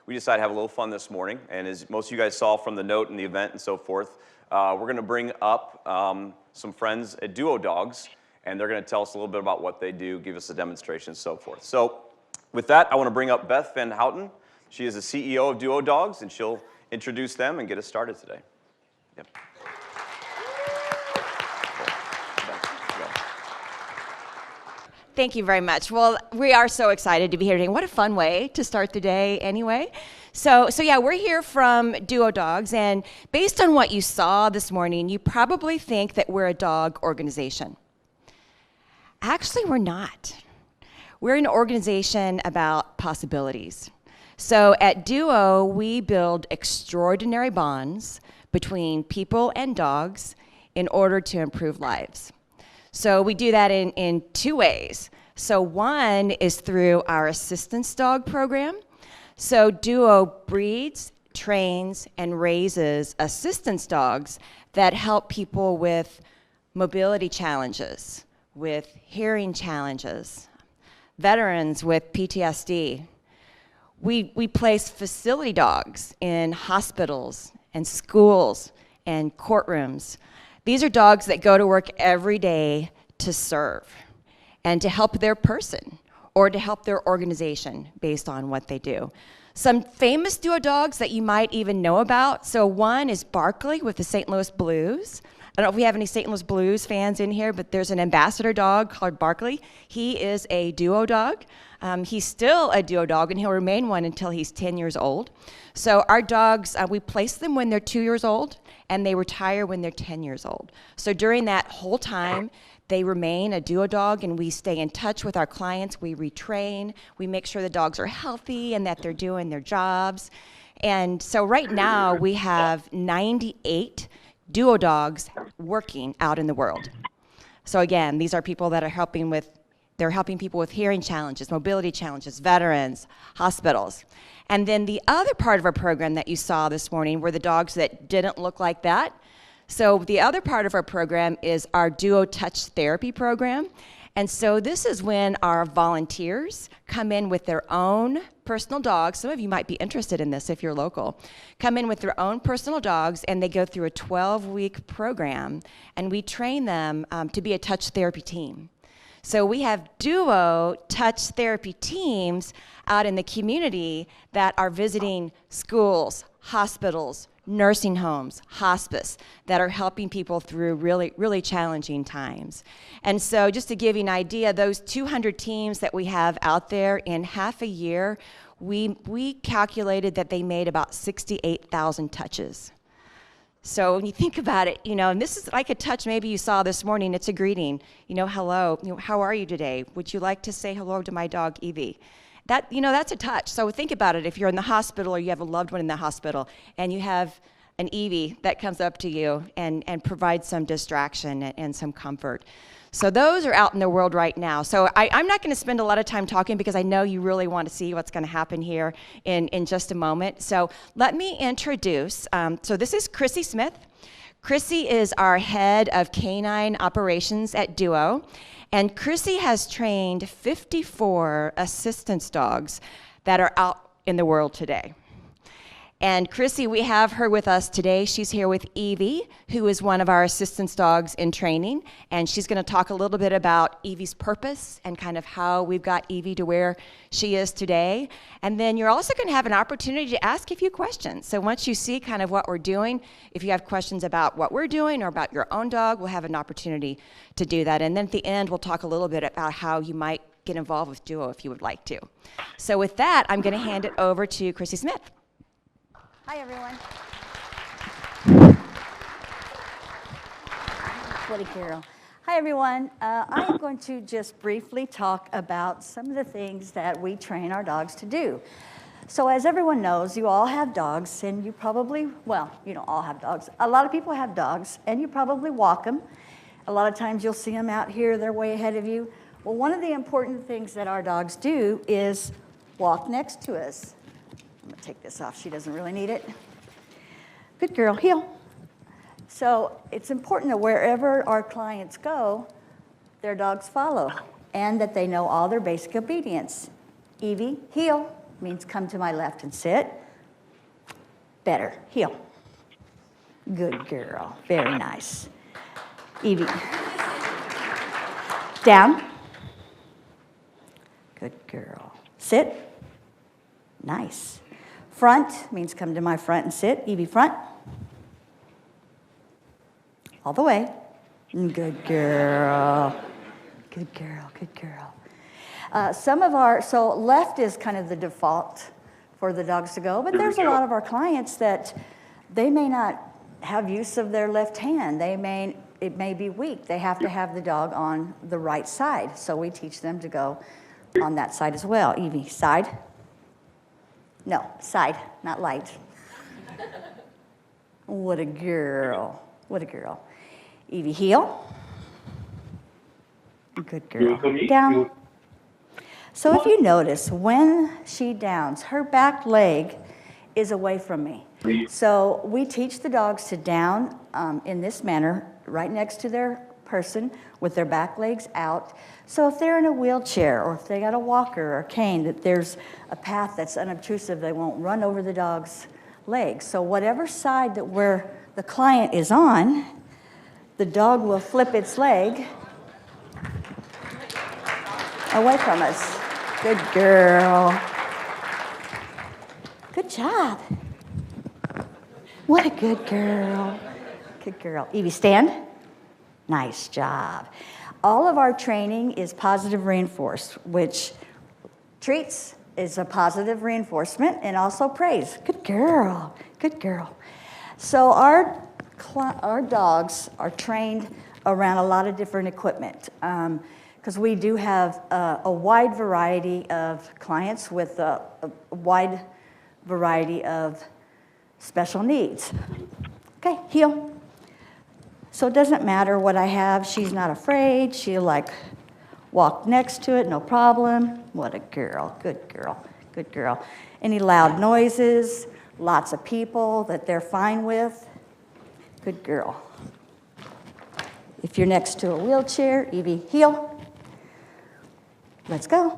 we decided to have a little fun this morning. And as most of you guys saw from the note and the event and so forth, we're going to bring up some friends at Duo Dogs, and they're going to tell us a little bit about what they do, give us a demonstration, and so forth. So with that, I want to bring up Beth Van Houten. She is the CEO of Duo Dogs, and she'll introduce them and get us started today. Yep. Thank you very much. Well, we are so excited to be here today. What a fun way to start the day anyway. So yeah, we're here from Duo Dogs, and based on what you saw this morning, you probably think that we're a dog organization. Actually, we're not. We're an organization about possibilities. So at Duo, we build extraordinary bonds between people and dogs in order to improve lives. So we do that in two ways. So one is through our assistance dog program. So Duo breeds, trains, and raises assistance dogs that help people with mobility challenges, with hearing challenges, veterans with PTSD. We place facility dogs in hospitals and schools and courtrooms. These are dogs that go to work every day to serve and to help their person or to help their organization based on what they do. Some famous Duo dogs that you might even know about. So one is Barkley with the St. Louis Blues. I don't know if we have any St. Louis Blues fans in here, but there's an ambassador dog called Barkley. He is a Duo dog. He's still a Duo dog, and he'll remain one until he's 10 years old. So our dogs, we place them when they're 2 years old, and they retire when they're 10 years old. So during that whole time, they remain a Duo dog, and we stay in touch with our clients. We retrain. We make sure the dogs are healthy and that they're doing their jobs. And so right now, we have 98 Duo dogs working out in the world. So again, these are people that are helping people with hearing challenges, mobility challenges, veterans, hospitals. And then the other part of our program that you saw this morning were the dogs that didn't look like that. So the other part of our program is our Duo Touch Therapy program. And so this is when our volunteers come in with their own personal dogs. Some of you might be interested in this if you're local. Come in with their own personal dogs, and they go through a 12-week program, and we train them to be a touch therapy team. So we have Duo touch therapy teams out in the community that are visiting schools, hospitals, nursing homes, hospice, that are helping people through really, really challenging times. And so just to give you an idea, those 200 teams that we have out there, in half a year, we calculated that they made about 68,000 touches. So when you think about it, and this is like a touch maybe you saw this morning. It's a greeting, hello, how are you today? Would you like to say hello to my dog, Evie? That's a touch. So think about it. If you're in the hospital or you have a loved one in the hospital and you have an Evie that comes up to you and provides some distraction and some comfort. So those are out in the world right now. So I'm not going to spend a lot of time talking because I know you really want to see what's going to happen here in just a moment. So let me introduce, so this is Crissy Smith. Crissy is our head of canine operations at Duo. And Crissy has trained 54 assistance dogs that are out in the world today. And Crissy, we have her with us today. She's here with Evie, who is one of our assistance dogs in training. And she's going to talk a little bit about Evie's purpose and kind of how we've got Evie to where she is today. And then you're also going to have an opportunity to ask a few questions. So once you see kind of what we're doing, if you have questions about what we're doing or about your own dog, we'll have an opportunity to do that. And then at the end, we'll talk a little bit about how you might get involved with Duo if you would like to. So with that, I'm going to hand it over to Crissy Smith. Hi, everyone. Bloody Carol. Hi, everyone. I'm going to just briefly talk about some of the things that we train our dogs to do. So as everyone knows, you all have dogs, and you probably, well, you don't all have dogs. A lot of people have dogs, and you probably walk them. A lot of times you'll see them out here. They're way ahead of you. Well, one of the important things that our dogs do is walk next to us. I'm going to take this off. She doesn't really need it. Good girl. Heel. So it's important that wherever our clients go, their dogs follow, and that they know all their basic obedience. Evie, heel. means come to my left and sit. Better, heel. Good girl, very nice. Evie. Down. Good girl. Sit. Nice. Front means come to my front and sit. Evie, front. All the way. Good girl. Good girl, good girl. So left is kind of the default for the dogs to go, but there's a lot of our clients that they may not have use of their left hand. It may be weak. They have to have the dog on the right side, so we teach them to go on that side as well. Evie, side. No, side, not light. What a girl. What a girl. Evie, heel. Good girl. Down. So if you notice, when she downs, her back leg is away from me. So we teach the dogs to down in this manner, right next to their person with their back legs out. So if they're in a wheelchair or if they got a walker or cane, that there's a path that's unobtrusive, they won't run over the dog's legs. So whatever side that where the client is on, the dog will flip its leg away from us. Good girl. Good job. What a good girl. Good girl. Evie, stand. Nice job. All of our training is positive reinforced, which treats is a positive reinforcement and also praise. Good girl. Good girl. So our dogs are trained around a lot of different equipment because we do have a wide variety of clients with a wide variety of special needs. Okay, heel. So it doesn't matter what I have. She's not afraid. She'll walk next to it, no problem. What a girl, good girl, good girl. Any loud noises, lots of people that they're fine with, good girl. If you're next to a wheelchair, Evie, heel. Let's go.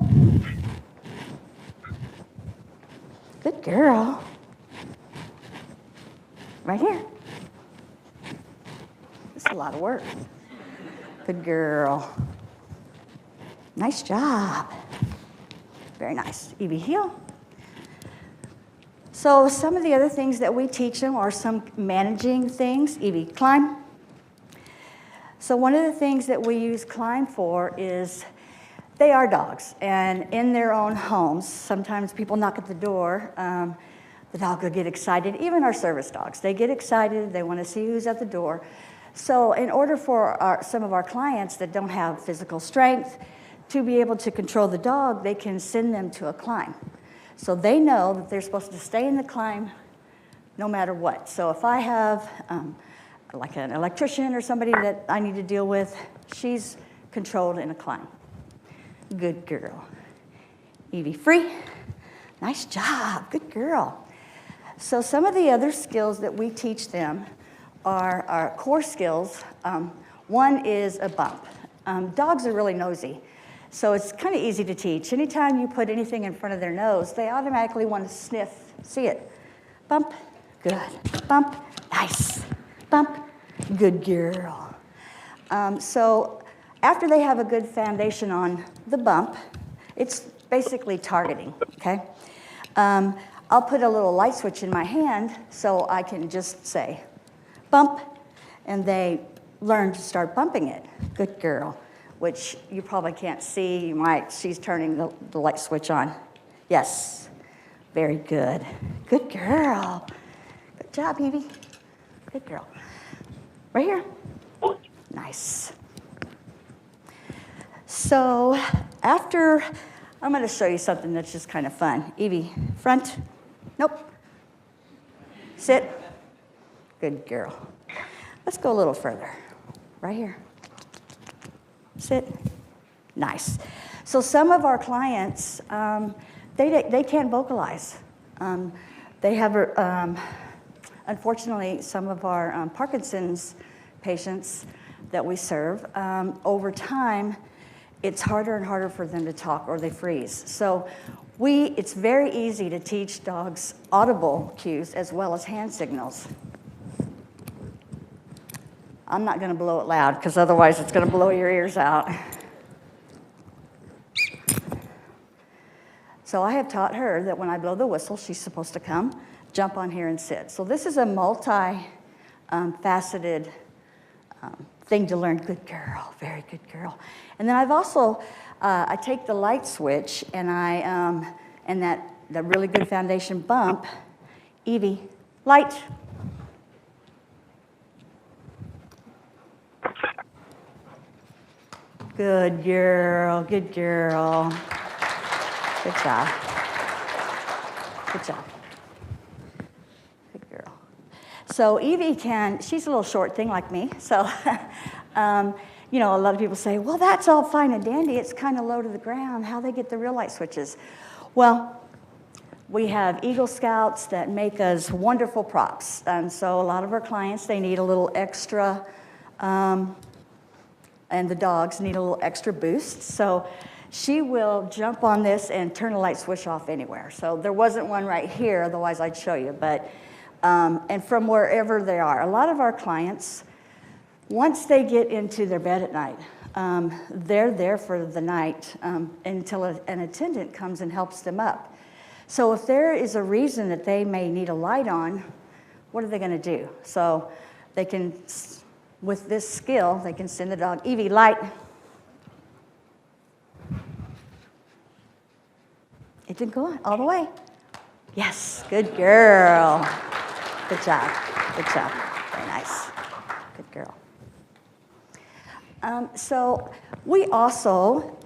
Good girl. Right here. It's a lot of work. Good girl. Nice job. Very nice. Evie, heel. So some of the other things that we teach them are some managing things. Evie, climb. So one of the things that we use climb for is they are dogs, and in their own homes, sometimes people knock at the door. The dog will get excited. Even our service dogs, they get excited. They want to see who's at the door. So in order for some of our clients that don't have physical strength to be able to control the dog, they can send them to a climb. So they know that they're supposed to stay in the climb no matter what. So if I have like an electrician or somebody that I need to deal with, she's controlled in a climb. Good girl. Evie, free. Nice job. Good girl. So some of the other skills that we teach them are our core skills. One is a bump. Dogs are really nosy, so it's kind of easy to teach. Anytime you put anything in front of their nose, they automatically want to sniff, see it. Bump, good. Bump, nice. Bump, good girl. So after they have a good foundation on the bump, it's basically targeting, okay? I'll put a little light switch in my hand so I can just say, bump, and they learn to start bumping it. Good girl, which you probably can't see. She's turning the light switch on. Yes, very good. Good girl. Good job, Evie. Good girl. Right here. Nice. So after, I'm going to show you something that's just kind of fun. Evie, front. Nope. Sit. Good girl. Let's go a little further. Right here. Sit. Nice. So some of our clients, they can't vocalize. They have, unfortunately, some of our Parkinson's patients that we serve, over time, it's harder and harder for them to talk or they freeze. So it's very easy to teach dogs audible cues as well as hand signals. I'm not going to blow it loud because otherwise it's going to blow your ears out. So I have taught her that when I blow the whistle, she's supposed to come, jump on here and sit. So this is a multi-faceted thing to learn. Good girl, very good girl. And then I've also, I take the light switch and and that really good foundation bump, Evie, light. Good girl, good girl. Good job. Good job. Good girl. So Evie she's a little short thing like me. So, you know, a lot of people say, well, that's all fine and dandy. It's kind of low to the ground. How they get the real light switches? Well, we have Eagle Scouts that make us wonderful props. And so a lot of our clients, they need a little extra, and the dogs need a little extra boost. So she will jump on this and turn a light switch off anywhere. So there wasn't one right here, otherwise I'd show you. But and from wherever they are. A lot of our clients, once they get into their bed at night, they're there for the night until an attendant comes and helps them up. So if there is a reason that they may need a light on, what are they going to do? So they can, with this skill, they can send the dog, Evie, light. It didn't go on all the way. Yes, good girl. Good job, good job. Very nice, good girl. So we also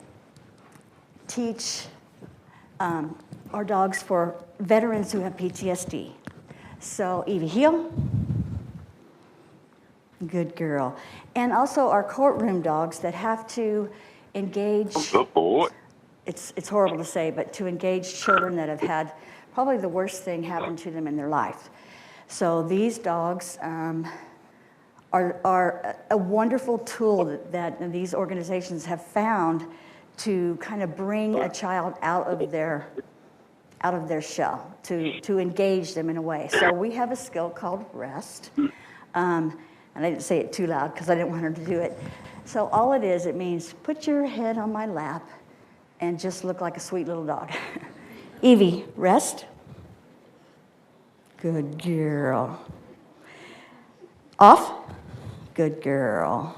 teach our dogs for veterans who have PTSD. So Evie, heel. Good girl. And also our courtroom dogs that have to engage. Good boy. It's horrible to say, but to engage children that have had probably the worst thing happen to them in their life. So these dogs are a wonderful tool that these organizations have found to kind of bring a child out of their shell, to engage them in a way. So we have a skill called rest. And I didn't say it too loud because I didn't want her to do it. So all it is, it means put your head on my lap and just look like a sweet little dog. Evie, rest. Good girl. Off. Good girl.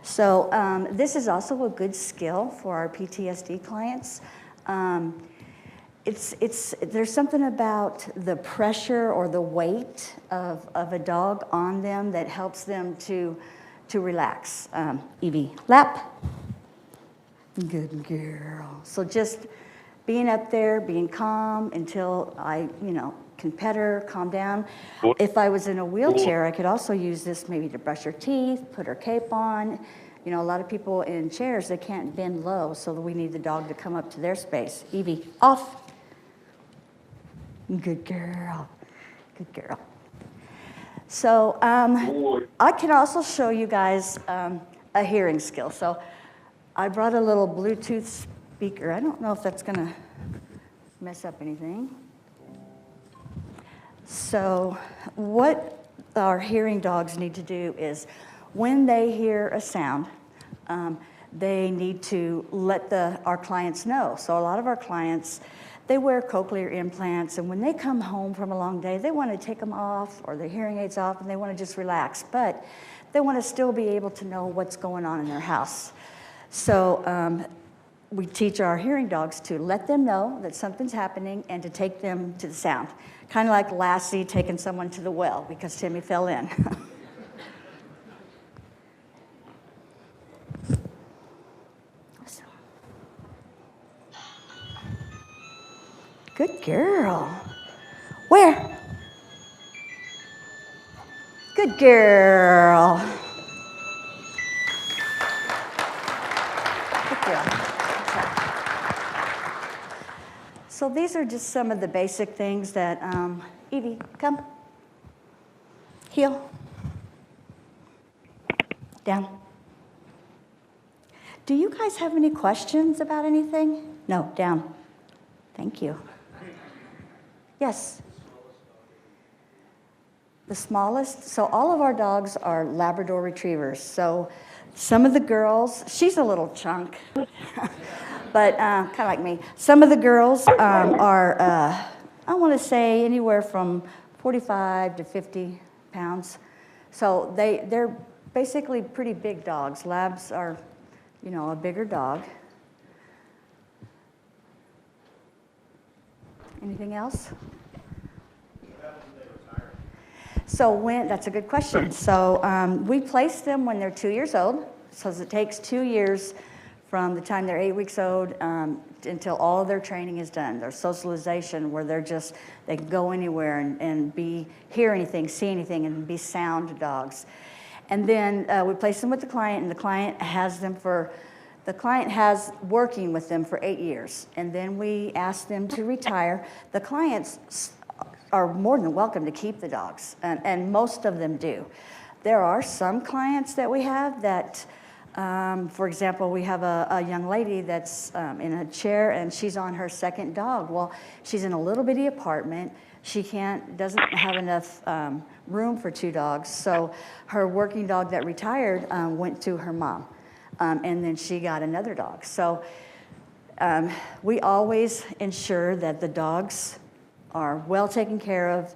So this is also a good skill for our PTSD clients. There's something about the pressure or the weight of a dog on them that helps them to relax. Evie, lap. Good girl. So just being up there, being calm until I, can pet her, calm down. If I was in a wheelchair, I could also use this maybe to brush her teeth, put her cape on. A lot of people in chairs, they can't bend low, so we need the dog to come up to their space. Evie, off. Good girl. Good girl. So I can also show you guys a hearing skill. So I brought a little Bluetooth speaker. I don't know if that's going to mess up anything. So what our hearing dogs need to do is when they hear a sound, they need to let our clients know. So a lot of our clients, they wear cochlear implants, and when they come home from a long day, they want to take them off or their hearing aids off, and they want to just relax. But they want to still be able to know what's going on in their house. So we teach our hearing dogs to let them know that something's happening and to take them to the sound. Kind of like Lassie taking someone to the well because Timmy fell in. Good girl. Where? Good girl. Good girl. So these are just some of the basic things that, Evie, come. Heel. Down. Do you guys have any questions about anything? No, down. Thank you. Yes. The smallest, so all of our dogs are Labrador Retrievers. So some of the girls, she's a little chunk, but kind of like me. Some of the girls are, I want to say, anywhere from 45 to 50 pounds. So they're basically pretty big dogs. Labs are, you know, a bigger dog. Anything else? So that's a good question. So we place them when they're 2 years old. So it takes 2 years from the time they're 8 weeks old until all of their training is done. Their socialization, where they can go anywhere and hear anything, see anything, and be sound dogs. And then we place them with the client, and the client has working with them for 8 years. And then we ask them to retire. The clients are more than welcome to keep the dogs, and most of them do. There are some clients that we have that, for example, we have a young lady that's in a chair and she's on her second dog. Well, she's in a little bitty apartment. She doesn't have enough room for 2 dogs, so her working dog that retired went to her mom, and then she got another dog. So we always ensure that the dogs are well taken care of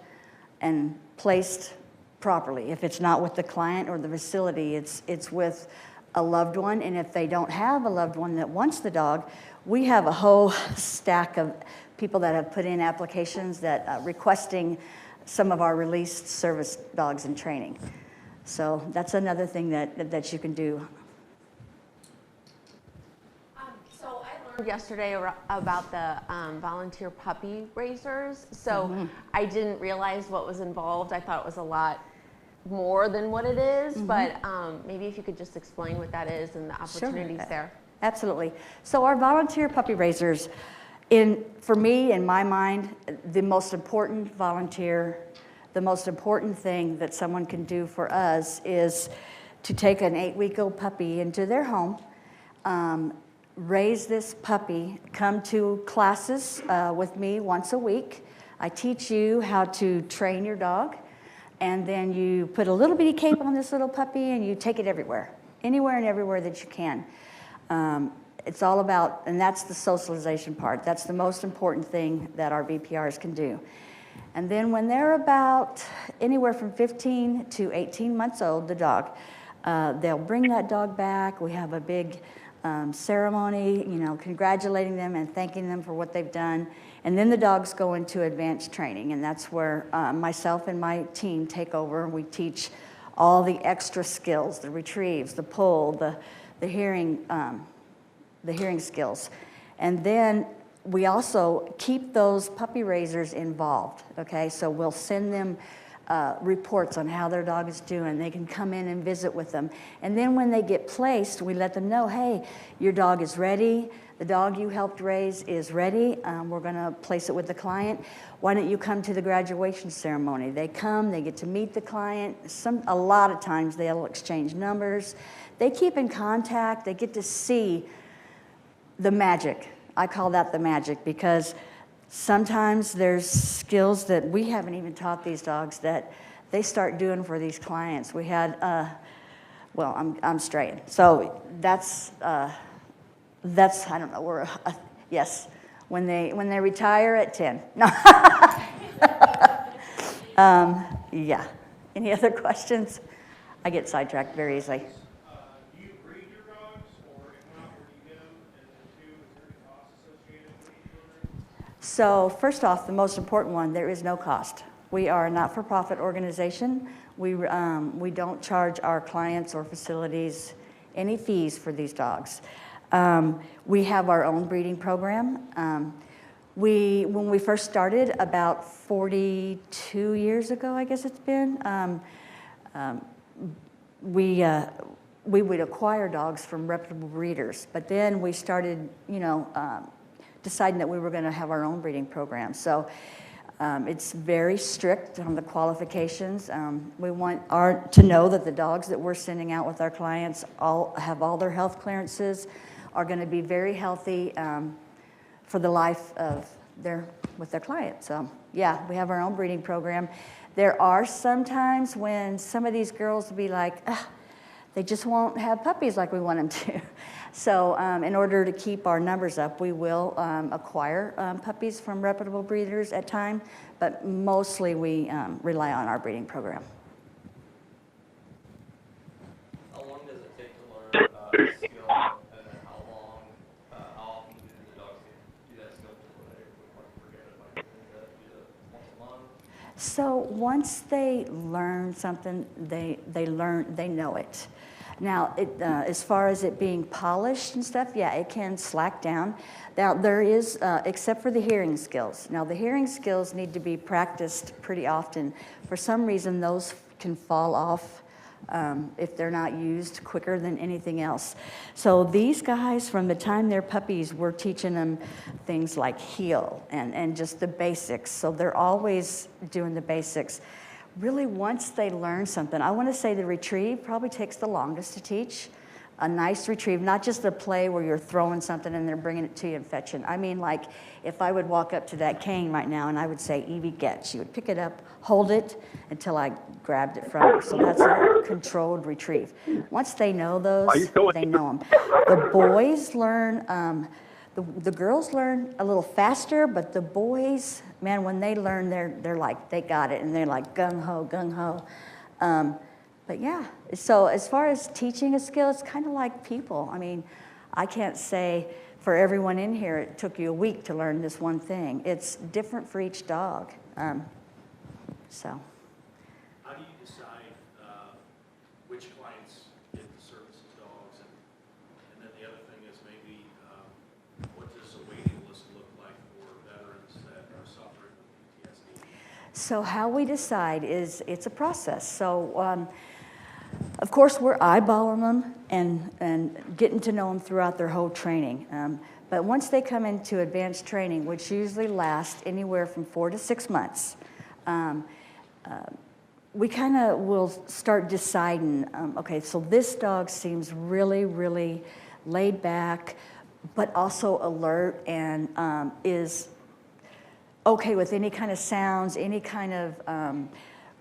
and placed properly. If it's not with the client or the facility, it's with a loved one. And if they don't have a loved one that wants the dog, we have a whole stack of people that have put in applications that requesting some of our released service dogs in training. So that's another thing that you can do. Yesterday about the volunteer puppy raisers. So I didn't realize what was involved. I thought it was a lot more than what it is, but maybe if you could just explain what that is and the opportunities there. Absolutely. So our volunteer puppy raisers, for me, in my mind, the most important thing that someone can do for us is to take an 8-week-old puppy into their home, raise this puppy, come to classes with me once a week. I teach you how to train your dog, and then you put a little bitty cape on this little puppy and you take it everywhere, anywhere and everywhere that you can. It's all about, and that's the socialization part. That's the most important thing that our VPRs can do. And then when they're about anywhere from 15 to 18 months old, the dog, they'll bring that dog back. We have a big ceremony, congratulating them and thanking them for what they've done. And then the dogs go into advanced training, and that's where myself and my team take over. We teach all the extra skills, the retrieves, the pull, the hearing skills. And then we also keep those puppy raisers involved, okay? So we'll send them reports on how their dog is doing. They can come in and visit with them. And then when they get placed, we let them know, hey, your dog is ready. The dog you helped raise is ready. We're going to place it with the client. Why don't you come to the graduation ceremony? They come, they get to meet the client. A lot of times they'll exchange numbers. They keep in contact. They get to see the magic. I call that the magic, because sometimes there's skills that we haven't even taught these dogs that they start doing for these clients. We had, I'm straying. So that's I don't know, yes, when they retire at 10. No. Yeah. Any other questions? I get sidetracked very easily. Do you breed your dogs, or if not, where do you get them? And then two, is there any cost associated with the children? So first off, the most important one, there is no cost. We are a not-for-profit organization. We don't charge our clients or facilities any fees for these dogs. We have our own breeding program. When we first started about 42 years ago, I guess it's been, we would acquire dogs from reputable breeders, but then we started, deciding that we were going to have our own breeding program. So It's very strict on the qualifications. We want to know that the dogs that we're sending out with our clients all have all their health clearances, are going to be very healthy for the life of with their clients. So yeah, we have our own breeding program. There are some times when some of these girls will be like, they just won't have puppies like we want them to. So in order to keep our numbers up, we will acquire puppies from reputable breeders at time, but mostly we rely on our breeding program. How long does it take to learn a skill, and then how often do the dogs do that skill before they forget it? Like, do it once a month? So once they learn something, they know it. Now, as far as it being polished and stuff, yeah, it can slack down. Now, there is, except for the hearing skills. Now, the hearing skills need to be practiced pretty often. For some reason, those can fall off if they're not used quicker than anything else. So these guys, from the time they're puppies, we're teaching them things like heel and just the basics. So they're always doing the basics. Really, once they learn something, I want to say the retrieve probably takes the longest to teach. A nice retrieve, not just a play where you're throwing something and they're bringing it to you and fetching. I mean, like, if I would walk up to that cane right now and I would say, Evie, get, she would pick it up, hold it until I grabbed it from her. So that's a controlled retrieve. Once they know those, they know them. The boys learn, the girls learn a little faster, but the boys, man, when they learn, they're like, they got it, and they're like gung-ho, gung-ho. But yeah, so as far as teaching a skill, it's kind of like people. I mean, I can't say for everyone in here it took you a week to learn this one thing. It's different for each dog. So. How do you decide which clients get to service as dogs? And then the other thing is maybe what does a waiting list look like for veterans that are suffering with PTSD? So how we decide is it's a process. So of course we're eyeballing them and getting to know them throughout their whole training. But once they come into advanced training, which usually lasts anywhere from 4 to 6 months, we kind of will start deciding, okay, so this dog seems really, really laid back, but also alert and is okay with any kind of sounds, any kind of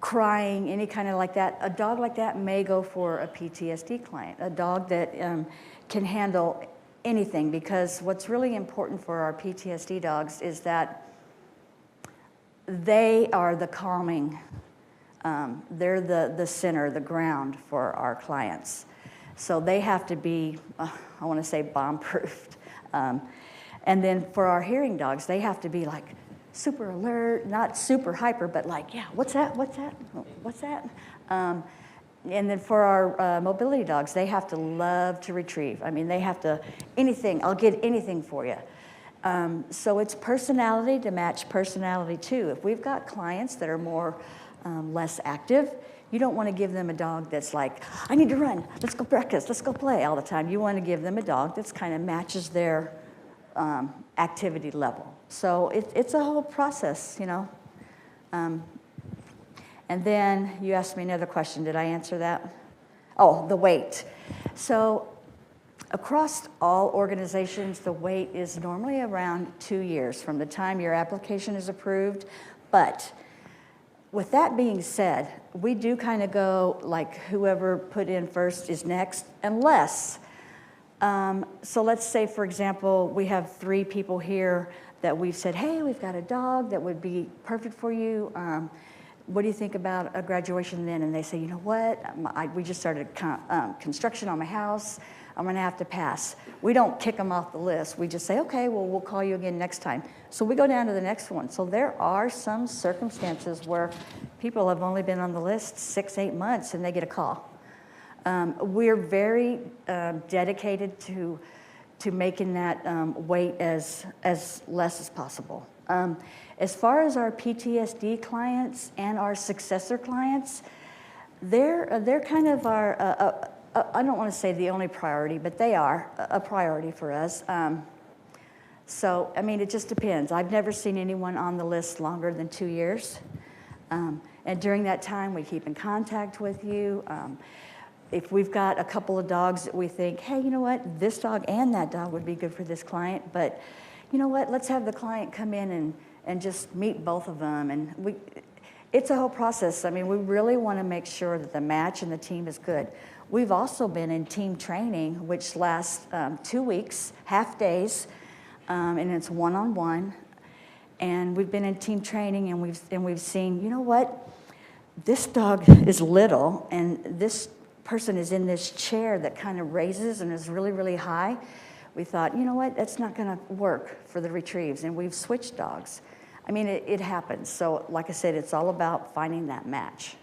crying, any kind of like that. A dog like that may go for a PTSD client, a dog that can handle anything, because what's really important for our PTSD dogs is that they are the calming, they're the center, the ground for our clients. So they have to be, I want to say bomb-proofed. And then for our hearing dogs, they have to be like super alert, not super hyper, but like, yeah, what's that, what's that, what's that? And then for our mobility dogs, they have to love to retrieve. I mean, they have to, anything, I'll get anything for you. So it's personality to match personality too. If we've got clients that are more less active, you don't want to give them a dog that's like, I need to run, let's go breakfast, let's go play all the time. You want to give them a dog that's kind of matches their activity level. So it's a whole process, you know. And then you asked me another question. Did I answer that? Oh, the wait. So across all organizations, the wait is normally around 2 years from the time your application is approved. But with that being said, we do kind of go like whoever put in first is next, unless, so let's say, for example, we have 3 people here that we've said, hey, we've got a dog that would be perfect for you. What do you think about a graduation then? And they say, you know what, we just started construction on my house. I'm gonna have to pass. We don't kick them off the list. We just say, okay, well, we'll call you again next time. So we go down to the next one. So there are some circumstances where people have only been on the list 6, 8 months and they get a call. We're very dedicated to making that wait as less as possible. As far as our PTSD clients and our successor clients, they're kind of our, I don't want to say the only priority, but they are a priority for us. So, I mean, it just depends. I've never seen anyone on the list longer than 2 years. And during that time, we keep in contact with you. If we've got a couple of dogs that we think, hey, you know what, this dog and that dog would be good for this client, but you know what, let's have the client come in and just meet both of them. And it's a whole process. I mean, we really want to make sure that the match and the team is good. We've also been in team training, which lasts 2 weeks, half days, and it's one-on-one. And we've been in team training, and we've seen, you know what, this dog is little, and this person is in this chair that kind of raises and is really, really high. We thought, you know what, that's not going to work for the retrieves, and we've switched dogs. I mean, it happens. So, like I said, it's all about finding that match.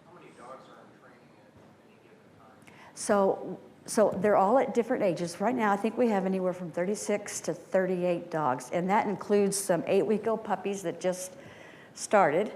How many dogs are in training at any given time? So they're all at different ages. Right now, I think we have anywhere from 36 to 38 dogs, and that includes some 8-week-old puppies that just started,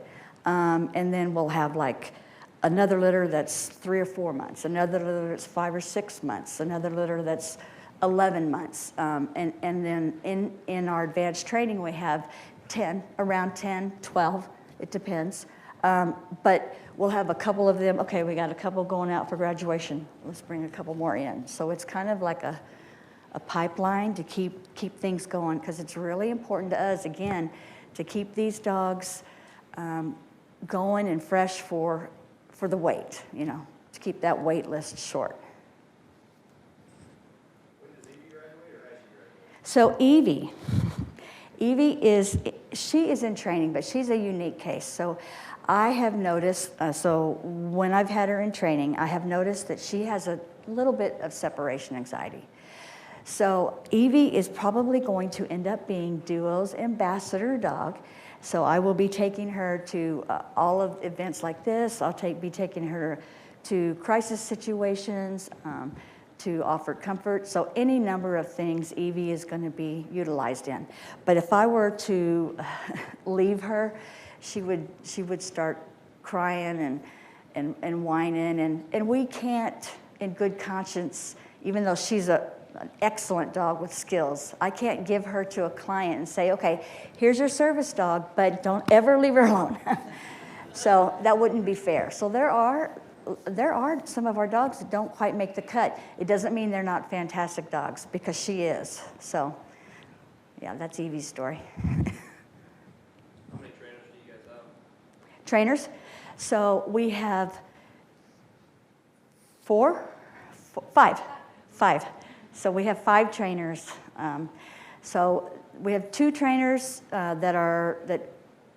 and then we'll have like another litter that's 3 or 4 months, another litter that's 5 or 6 months, another litter that's 11 months, and then in our advanced training we have 10, around 10, 12, it depends. But we'll have a couple of them, okay, we got a couple going out for graduation, let's bring a couple more in. So it's kind of like a pipeline to keep things going, because it's really important to us, again, to keep these dogs going and fresh for the weight, you know, to keep that wait list short. When does Evie graduate, or has she graduated? So Evie is in training, but she's a unique case. So I have noticed, so when I've had her in training, I have noticed that she has a little bit of separation anxiety. So Evie is probably going to end up being Duo's ambassador dog. So I will be taking her to all of events like this. I'll be taking her to crisis situations, to offer comfort. So any number of things Evie is going to be utilized in. But if I were to leave her, she would start crying and whining, and we can't, in good conscience, even though she's an excellent dog with skills, I can't give her to a client and say, okay, here's your service dog, but don't ever leave her alone. So that wouldn't be fair. So there are some of our dogs that don't quite make the cut. It doesn't mean they're not fantastic dogs, because she is. So yeah, that's Evie's story. How many trainers do you guys have? Trainers. So we have five. So we have 5 trainers. So we have 2 trainers that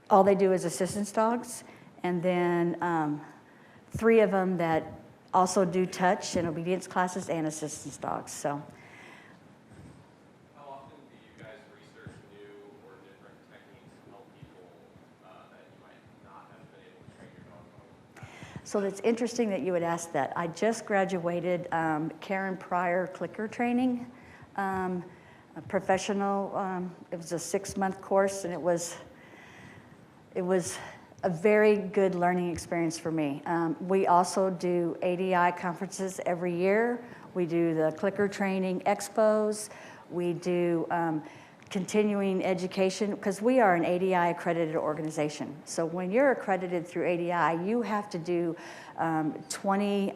all they do is assistance dogs, and then 3 of them that also do touch and obedience classes and assistance dogs. So. How often do you guys research new or different techniques to help people that you might not have been able to train your dog on? So it's interesting that you would ask that. I just graduated Karen Pryor clicker training, a professional. It was a 6-month course, and it was a very good learning experience for me. We also do ADI conferences every year. We do the clicker training expos. We do continuing education, because we are an ADI accredited organization. So when you're accredited through ADI, you have to do 20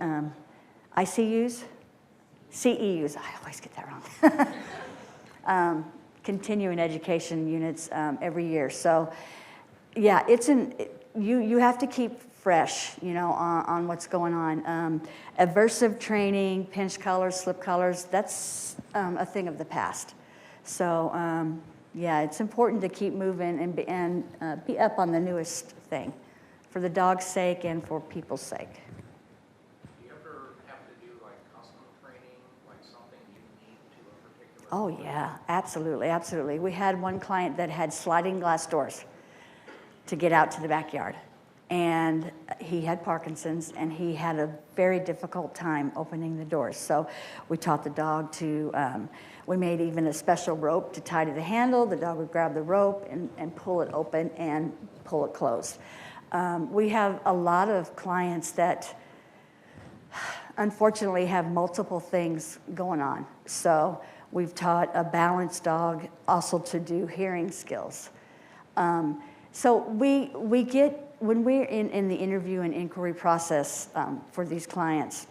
ICUs, CEUs, I always get that wrong. Continuing education units every year. So yeah, you have to keep fresh, you know, on what's going on. Aversive training, pinch collars, slip collars, that's a thing of the past. So yeah, it's important to keep moving and be up on the newest thing, for the dog's sake and for people's sake. Do you ever have to do like custom training, like something unique to a particular Oh yeah, absolutely, absolutely. We had one client that had sliding glass doors to get out to the backyard. And he had Parkinson's, and he had a very difficult time opening the doors. So we taught the dog to, we made even a special rope to tie to the handle. The dog would grab the rope and pull it open and pull it closed. We have a lot of clients that unfortunately have multiple things going on. So We've taught a balanced dog also to do hearing skills. So we get, when we're in the interview and inquiry process for these clients,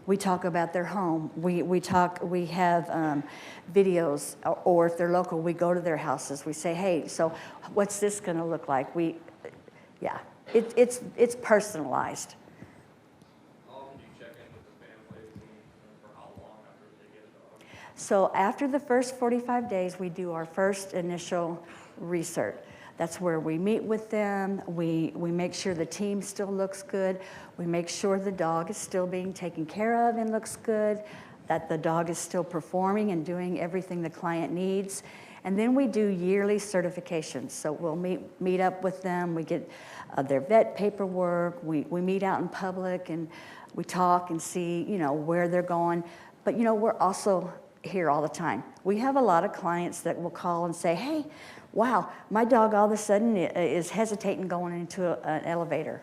we talk about their home. We have videos, or if they're local, we go to their houses. We say, hey, so what's this gonna look like? It's personalized. How often do you check in with the families and for how long after they get a dog? So after the first 45 days, we do our first initial research. That's where we meet with them. We make sure the team still looks good. We make sure the dog is still being taken care of and looks good, that the dog is still performing and doing everything the client needs. And then we do yearly certifications. So we'll meet up with them. We get their vet paperwork. We meet out in public and we talk and see, where they're going. But, we're also here all the time. We have a lot of clients that will call and say, hey, wow, my dog all of a sudden is hesitating going into an elevator.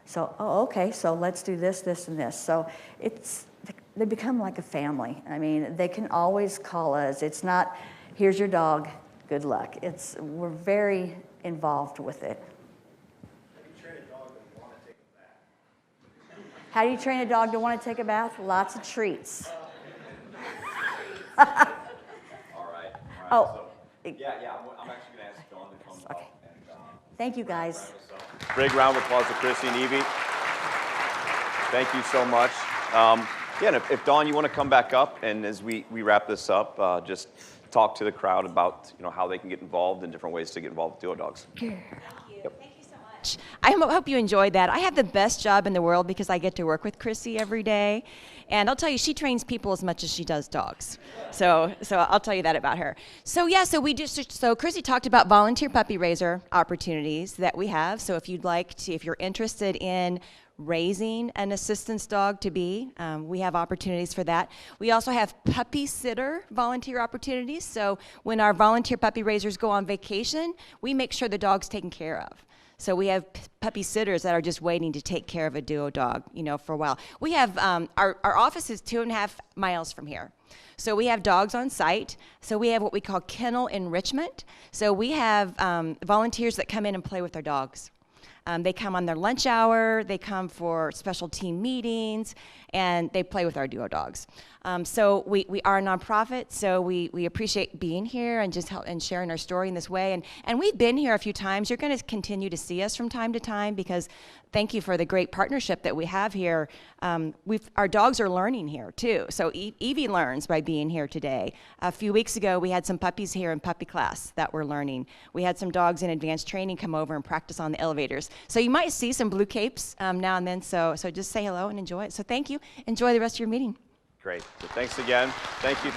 So, okay, so let's do this, this, and this. So they become like a family. I mean, they can always call us. It's not, here's your dog, good luck. We're very involved with it. How do you train a dog to want to take a bath? Lots of treats. All right. Oh. So, yeah, I'm actually going to ask Dawn to come Okay. up and Thank you, guys. big round of applause to Crissy and Evie. Thank you so much. And if Dawn, you want to come back up, and as we wrap this up, just talk to the crowd about how they can get involved and different ways to get involved with Duo Dogs. I hope you enjoyed that. I have the best job in the world because I get to work with Crissy every day. And I'll tell you, she trains people as much as she does dogs. So I'll tell you that about her. So Crissy talked about volunteer puppy raiser opportunities that we have. So if you're interested in raising an assistance dog to be, we have opportunities for that. We also have puppy sitter volunteer opportunities. So when our volunteer puppy raisers go on vacation, we make sure the dog's taken care of. So we have puppy sitters that are just waiting to take care of a duo dog, for a while. We have, our office is 2.5 miles from here. So we have dogs on site. So we have what we call kennel enrichment. So we have volunteers that come in and play with our dogs. They come on their lunch hour, they come for special team meetings, and they play with our duo dogs. So we are a nonprofit, so we appreciate being here and just and sharing our story in this way. And we've been here a few times. You're going to continue to see us from time to time because thank you for the great partnership that we have here. Our dogs are learning here too. So Evie learns by being here today. A few weeks ago, we had some puppies here in puppy class that were learning. We had some dogs in advanced training come over and practice on the elevators. So you might see some blue capes now and then. So just say hello and enjoy it. So thank you. Enjoy the rest of your meeting. Great. So thanks again. Thank you.